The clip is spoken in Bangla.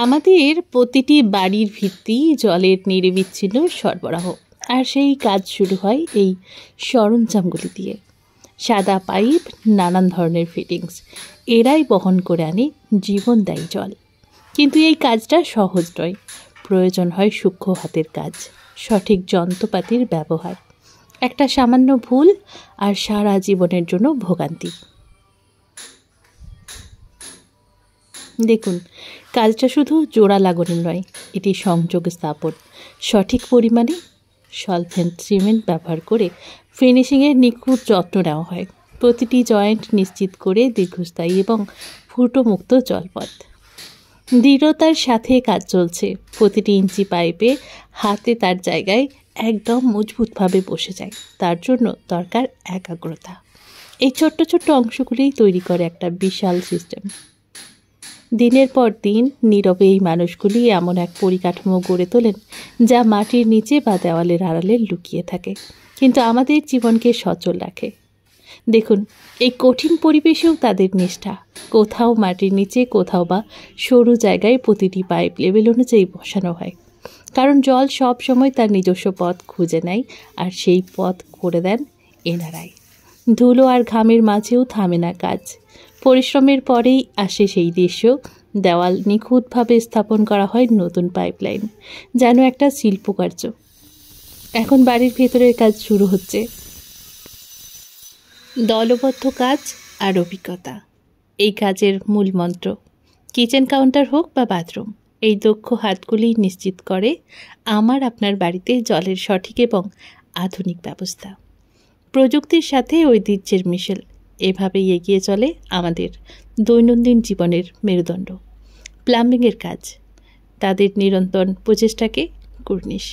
আমাদের প্রতিটি বাড়ির ভিত্তি জলের নিরবিচ্ছিন্ন সরবরাহ, আর সেই কাজ শুরু হয় এই সরঞ্জামগুলি দিয়ে। সাদা পাইপ, নানান ধরনের ফিটিংস, এরাই বহন করে আনে জীবনদায়ী জল। কিন্তু এই কাজটা সহজ নয়, প্রয়োজন হয় সূক্ষ্ম হাতের কাজ, সঠিক যন্ত্রপাতির ব্যবহার। একটা সামান্য ভুল আর সারা জীবনের জন্য ভোগান্তি। দেখুন, কাজটা শুধু জোড়া লাগানো নয়, এটি সংযোগ স্থাপন। সঠিক পরিমাণে সলভেন্ট সিমেন্ট ব্যবহার করে ফিনিশিংয়ের নিখুঁত যত্ন নেওয়া হয়। প্রতিটি জয়েন্ট নিশ্চিত করে দীর্ঘস্থায়ী এবং ফুটোমুক্ত জলপথ। দৃঢ়তার সাথে কাজ চলছে, প্রতিটি ইঞ্চি পাইপে হাতে তার জায়গায় একদম মজবুতভাবে বসে যায়। তার জন্য দরকার একাগ্রতা। এই ছোট্ট ছোট্ট অংশগুলিই তৈরি করে একটা বিশাল সিস্টেম। দিনের পর দিন নীরবে এই মানুষগুলি এমন এক পরিকাঠামো গড়ে তোলেন যা মাটির নিচে বা দেওয়ালের আড়ালে লুকিয়ে থাকে, কিন্তু আমাদের জীবনকে সচল রাখে। দেখুন, এই কঠিন পরিবেশেও তাদের নিষ্ঠা। কোথাও মাটির নিচে, কোথাও বা সরু জায়গায় প্রতিটি পাইপ লেভেল অনুযায়ী বসানো হয়, কারণ জল সব সময় তার নিজস্ব পথ খুঁজে নেয়, আর সেই পথ করে দেন এনারাই। ধুলো আর ঘামের মাঝেও থামে না কাজ। পরিশ্রমের পরেই আসে সেই দৃশ্য। দেওয়াল নিখুঁতভাবে স্থাপন করা হয়, নতুন পাইপলাইন, যেন একটা শিল্পকার্য। এখন বাড়ির ভেতরের কাজ শুরু হচ্ছে। দলবদ্ধ কাজ আর অভিজ্ঞতা, এই কাজের মূল মন্ত্র। কিচেন কাউন্টার হোক বা বাথরুম, এই দক্ষ হাতগুলি নিশ্চিত করে আমার আপনার বাড়িতে জলের সঠিক এবং আধুনিক ব্যবস্থা। প্রযুক্তির সাথে ঐতিহ্যের মিশেল, এভাবেই এগিয়ে চলে আমাদের দৈনন্দিন জীবনের মেরুদণ্ড। প্লাম্বিংয়ের কাজ, তাদের নিরন্তর প্রচেষ্টাকে কুর্নিশ।